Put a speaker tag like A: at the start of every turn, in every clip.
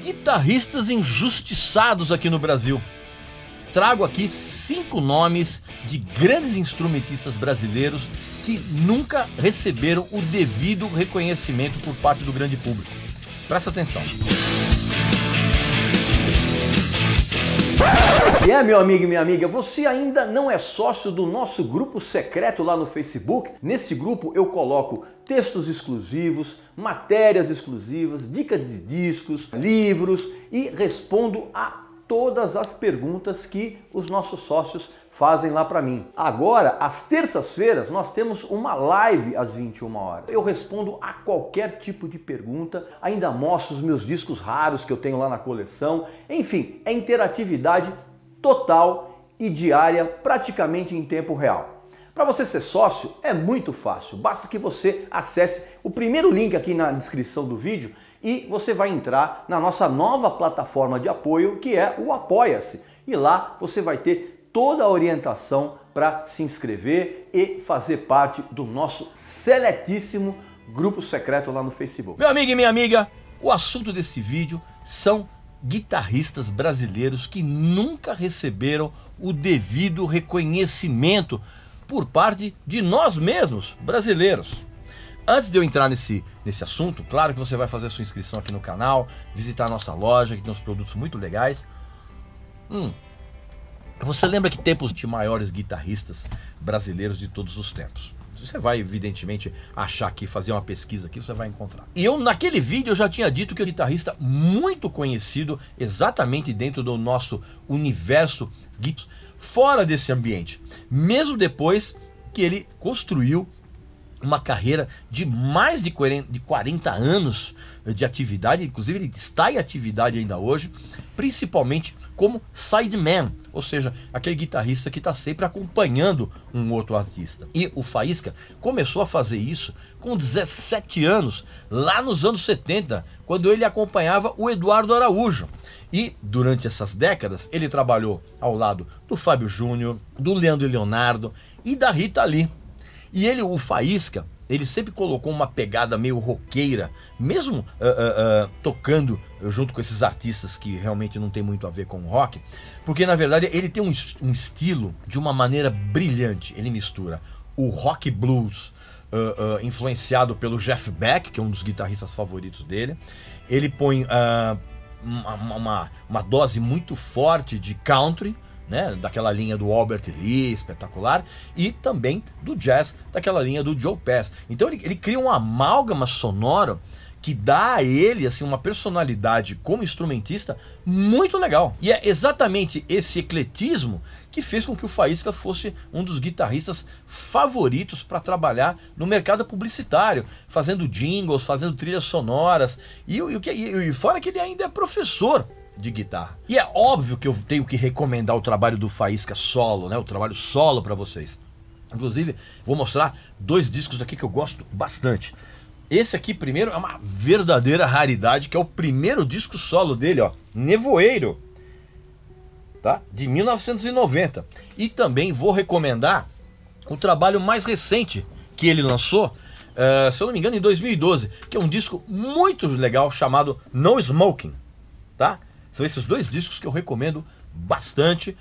A: guitarristas injustiçados aqui no Brasil. Trago aqui 5 nomes de grandes instrumentistas brasileiros que nunca receberam o devido reconhecimento por parte do grande público. Presta atenção. Meu amigo e minha amiga, você ainda não é sócio do nosso grupo secreto lá no Facebook? Nesse grupo eu coloco textos exclusivos, matérias exclusivas, dicas de discos, livros e respondo a todas as perguntas que os nossos sócios fazem lá para mim. Agora, às terças-feiras, nós temos uma live às 21 horas. Eu respondo a qualquer tipo de pergunta, ainda mostro os meus discos raros que eu tenho lá na coleção. Enfim, é interatividade total e diária, praticamente em tempo real. Para você ser sócio é muito fácil, basta que você acesse o primeiro link aqui na descrição do vídeo e você vai entrar na nossa nova plataforma de apoio, que é o Apoia-se. E lá você vai ter toda a orientação para se inscrever e fazer parte do nosso seletíssimo grupo secreto lá no Facebook. Meu amigo e minha amiga, o assunto desse vídeo são guitarristas brasileiros que nunca receberam o devido reconhecimento por parte de nós mesmos, brasileiros. Antes de eu entrar nesse assunto, claro que você vai fazer a sua inscrição aqui no canal, visitar a nossa loja, que tem uns produtos muito legais. Você lembra que temos de maiores guitarristas brasileiros de todos os tempos? Você vai, evidentemente, achar aqui, fazer uma pesquisa aqui, você vai encontrar. E naquele vídeo, eu já tinha dito que é um guitarrista muito conhecido, exatamente dentro do nosso universo fora desse ambiente. Mesmo depois que ele construiu uma carreira de mais de 40 anos de atividade, inclusive ele está em atividade ainda hoje, principalmente como sideman, ou seja, aquele guitarrista que está sempre acompanhando um outro artista. E o Faísca começou a fazer isso com 17 anos, lá nos anos 70, quando ele acompanhava o Eduardo Araújo. E durante essas décadas ele trabalhou ao lado do Fábio Júnior, do Leandro e Leonardo e da Rita Lee. E o Faísca, ele sempre colocou uma pegada meio roqueira, mesmo tocando junto com esses artistas que realmente não tem muito a ver com o rock, porque na verdade ele tem um estilo de uma maneira brilhante. Ele mistura o rock blues, influenciado pelo Jeff Beck, que é um dos guitarristas favoritos dele. Ele põe uma dose muito forte de country, né, daquela linha do Albert Lee, espetacular, e também do jazz, daquela linha do Joe Pass. Então ele cria um amálgama sonoro que dá a ele assim, uma personalidade como instrumentista muito legal. E é exatamente esse ecletismo que fez com que o Faísca fosse um dos guitarristas favoritos para trabalhar no mercado publicitário, fazendo jingles, fazendo trilhas sonoras, e fora que ele ainda é professor de guitarra. E é óbvio que eu tenho que recomendar o trabalho do Faísca solo, né? O trabalho solo para vocês. Inclusive, vou mostrar 2 discos aqui que eu gosto bastante. Esse aqui primeiro é uma verdadeira raridade, que é o primeiro disco solo dele, ó, Nevoeiro, tá? De 1990. E também vou recomendar o trabalho mais recente que ele lançou, se eu não me engano, em 2012, que é um disco muito legal chamado No Smoking, tá? São esses 2 discos que eu recomendo bastante,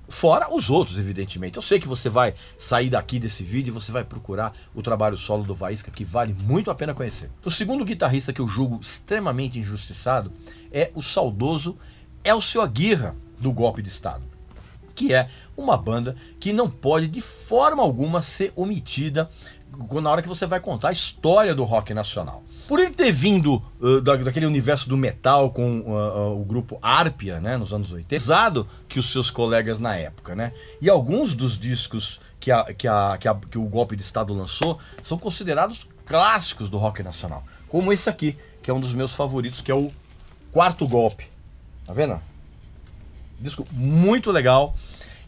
A: fora os outros, evidentemente. Eu sei que você vai sair daqui desse vídeo e você vai procurar o trabalho solo do Faísca, que vale muito a pena conhecer. O segundo guitarrista que eu julgo extremamente injustiçado é o saudoso Elcio Aguirre, do Golpe de Estado, que é uma banda que não pode de forma alguma ser omitida na hora que você vai contar a história do rock nacional. Por ele ter vindo daquele universo do metal com o grupo Árpia, né, nos anos 80, pesado que os seus colegas na época, né? E alguns dos discos que o Golpe de Estado lançou são considerados clássicos do rock nacional, como esse aqui, que é um dos meus favoritos, que é o Quarto Golpe. Tá vendo? Disco muito legal.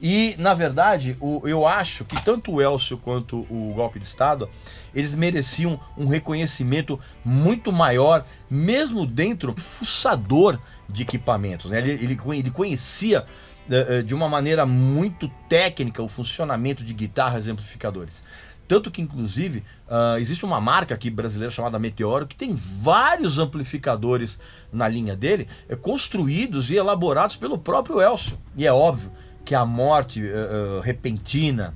A: E, na verdade, eu acho que tanto o Elcio quanto o Golpe de Estado, eles mereciam um reconhecimento muito maior, mesmo dentro do fuçador de equipamentos, né? Ele conhecia de uma maneira muito técnica o funcionamento de guitarras e amplificadores. Tanto que, inclusive, existe uma marca aqui brasileira chamada Meteoro, que tem vários amplificadores na linha dele, construídos e elaborados pelo próprio Elcio. E é óbvio que a morte repentina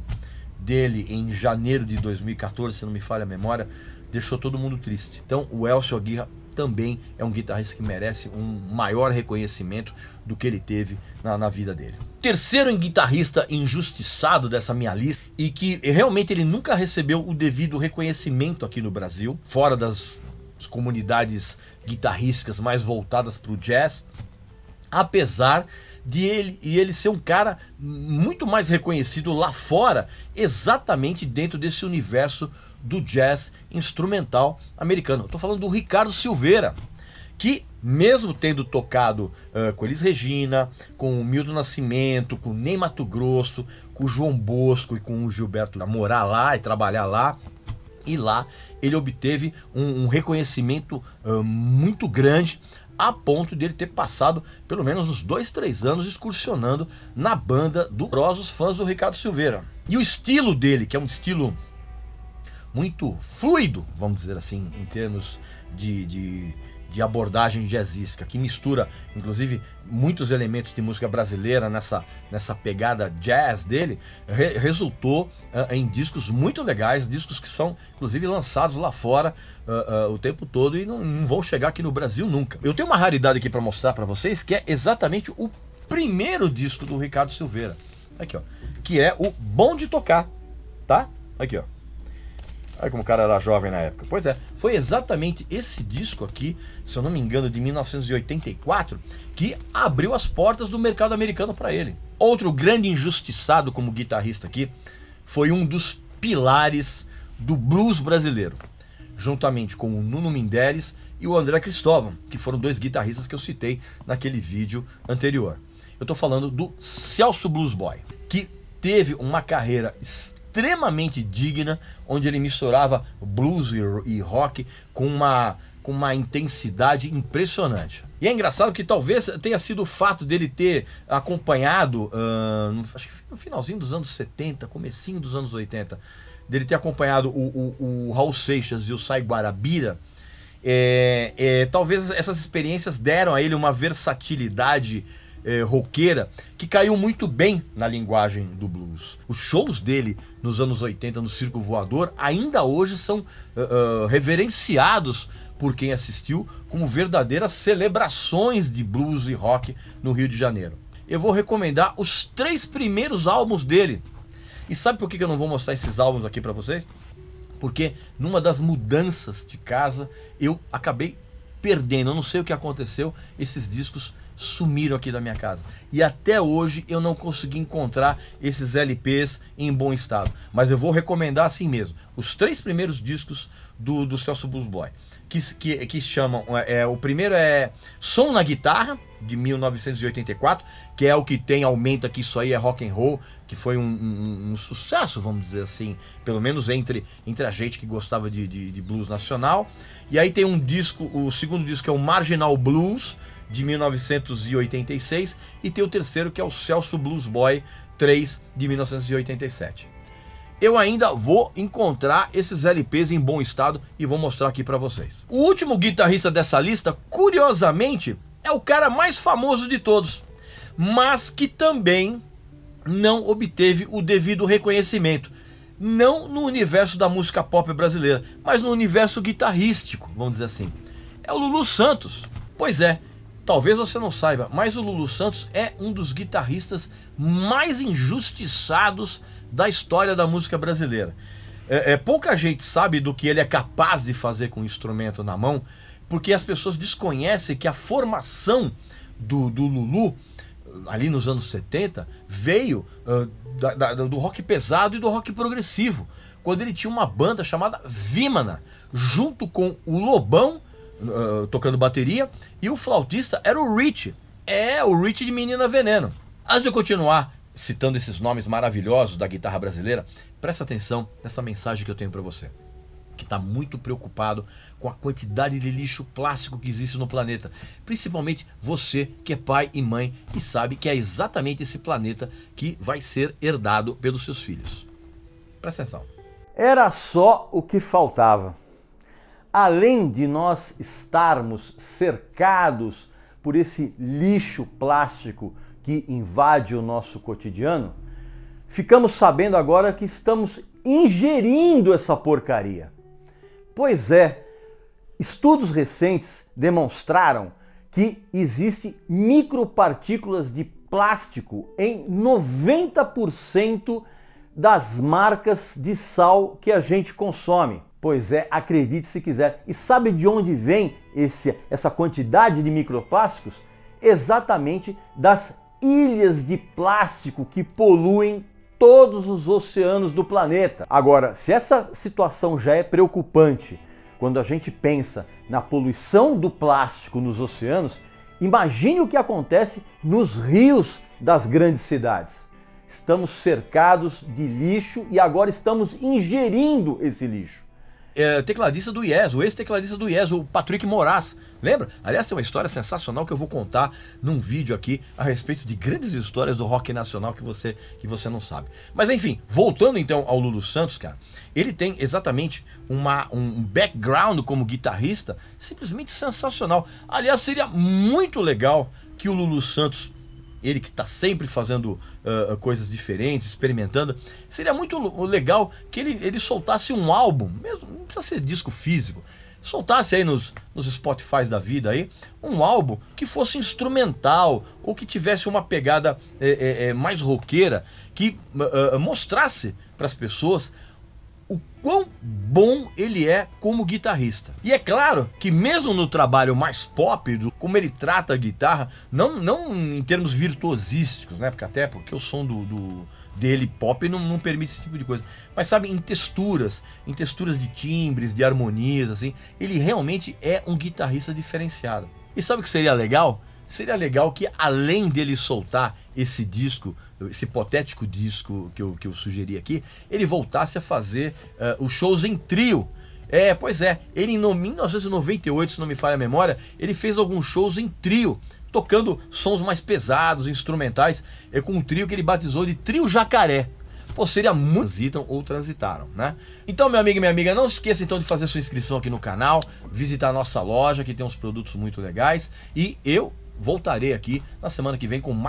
A: dele em janeiro de 2014, se não me falha a memória, deixou todo mundo triste. Então o Elcio Aguirre também é um guitarrista que merece um maior reconhecimento do que ele teve na vida dele. Terceiro guitarrista injustiçado dessa minha lista, e que realmente ele nunca recebeu o devido reconhecimento aqui no Brasil, fora das comunidades guitarrísticas mais voltadas para o jazz, apesar de ele ser um cara muito mais reconhecido lá fora, exatamente dentro desse universo do jazz instrumental americano. Eu tô falando do Ricardo Silveira, que mesmo tendo tocado com Elis Regina, com o Milton Nascimento, com o Ney Matogrosso, com o João Bosco e com o Gilberto, a morar lá e trabalhar lá, e lá ele obteve um reconhecimento muito grande, a ponto de ele ter passado pelo menos uns 2, 3 anos excursionando na banda do Rosos, fãs do Ricardo Silveira. E o estilo dele, que é um estilo muito fluido, vamos dizer assim, em termos de abordagem jazzística, que mistura, inclusive, muitos elementos de música brasileira nessa pegada jazz dele, resultou em discos muito legais, discos que são, inclusive, lançados lá fora o tempo todo e não vão chegar aqui no Brasil nunca. Eu tenho uma raridade aqui para mostrar para vocês, que é exatamente o primeiro disco do Ricardo Silveira, aqui ó, que é o Bom de Tocar, tá? Aqui ó. Olha como o cara era jovem na época. Pois é, foi exatamente esse disco aqui, se eu não me engano, de 1984, que abriu as portas do mercado americano para ele. Outro grande injustiçado como guitarrista aqui foi um dos pilares do blues brasileiro, juntamente com o Nuno Menderes e o André Cristóvão, que foram 2 guitarristas que eu citei naquele vídeo anterior. Eu tô falando do Celso Blues Boy, que teve uma carreira extremamente digna, onde ele misturava blues e rock com uma intensidade impressionante. E é engraçado que talvez tenha sido o fato dele ter acompanhado, acho que no finalzinho dos anos 70, comecinho dos anos 80, dele ter acompanhado o Raul Seixas e o Sai Guarabira, talvez essas experiências deram a ele uma versatilidade roqueira que caiu muito bem na linguagem do blues. Os shows dele nos anos 80 no Circo Voador ainda hoje são reverenciados por quem assistiu como verdadeiras celebrações de blues e rock no Rio de Janeiro. Eu vou recomendar os 3 primeiros álbuns dele. E sabe por que eu não vou mostrar esses álbuns aqui para vocês? Porque numa das mudanças de casa eu acabei perdendo, eu não sei o que aconteceu, esses discos sumiram aqui da minha casa. E até hoje eu não consegui encontrar esses LPs em bom estado. Mas eu vou recomendar assim mesmo. Os 3 primeiros discos do Celso Blues Boy. Que chamam... o primeiro é Som na Guitarra, de 1984, que é o que tem Aumenta Que Isso Aí É Rock and Roll, que foi um sucesso, vamos dizer assim, pelo menos entre a gente que gostava de blues nacional. E aí tem um disco, o segundo disco é o Marginal Blues, de 1986, e tem o terceiro que é o Celso Blues Boy 3, de 1987. Eu ainda vou encontrar esses LPs em bom estado e vou mostrar aqui para vocês. O último guitarrista dessa lista, curiosamente, é o cara mais famoso de todos, mas que também não obteve o devido reconhecimento. Não no universo da música pop brasileira, mas no universo guitarrístico, vamos dizer assim. É o Lulu Santos. Pois é, talvez você não saiba, mas o Lulu Santos é um dos guitarristas mais injustiçados da história da música brasileira. Pouca gente sabe do que ele é capaz de fazer com o instrumento na mão, porque as pessoas desconhecem que a formação do Lulu, ali nos anos 70, veio do rock pesado e do rock progressivo, quando ele tinha uma banda chamada Vimana, junto com o Lobão, tocando bateria, e o flautista era o Rich. O Rich de Menina Veneno. Antes de eu continuar citando esses nomes maravilhosos da guitarra brasileira, presta atenção nessa mensagem que eu tenho para você, que está muito preocupado com a quantidade de lixo plástico que existe no planeta. Principalmente você que é pai e mãe e sabe que é exatamente esse planeta que vai ser herdado pelos seus filhos. Presta atenção.
B: Era só o que faltava. Além de nós estarmos cercados por esse lixo plástico que invade o nosso cotidiano, ficamos sabendo agora que estamos ingerindo essa porcaria. Pois é, estudos recentes demonstraram que existem micropartículas de plástico em 90% das marcas de sal que a gente consome. Pois é, acredite se quiser. E sabe de onde vem essa quantidade de microplásticos? Exatamente das ilhas de plástico que poluem todos os oceanos do planeta. Agora, se essa situação já é preocupante quando a gente pensa na poluição do plástico nos oceanos, imagine o que acontece nos rios das grandes cidades. Estamos cercados de lixo e agora estamos ingerindo esse lixo.
A: Tecladista do Yes, o ex-tecladista do Yes, o Patrick Moraz, lembra? Aliás, tem uma história sensacional que eu vou contar num vídeo aqui a respeito de grandes histórias do rock nacional que você não sabe. Mas enfim, voltando então ao Lulu Santos, cara, ele tem exatamente um background como guitarrista simplesmente sensacional. Aliás, seria muito legal que o Lulu Santos, ele que está sempre fazendo coisas diferentes, experimentando, seria muito legal que ele soltasse um álbum, mesmo não precisa ser disco físico, soltasse aí nos Spotify da vida aí, um álbum que fosse instrumental, ou que tivesse uma pegada mais roqueira, que mostrasse para as pessoas o quão bom ele é como guitarrista. E é claro que mesmo no trabalho mais pop, como ele trata a guitarra, não em termos virtuosísticos, né? Porque o som dele pop não permite esse tipo de coisa. Mas sabe, em texturas de timbres, de harmonias, assim, ele realmente é um guitarrista diferenciado. E sabe o que seria legal? Seria legal que, além dele soltar esse disco, esse hipotético disco que eu sugeri aqui, ele voltasse a fazer os shows em trio. Pois é, ele em 1998, se não me falha a memória, ele fez alguns shows em trio, tocando sons mais pesados, instrumentais, com um trio que ele batizou de Trio Jacaré. Pô, seria muito... Transitam ou transitaram, né? Então, meu amigo e minha amiga, não se esqueça então de fazer sua inscrição aqui no canal, visitar a nossa loja, que tem uns produtos muito legais, e eu voltarei aqui na semana que vem com mais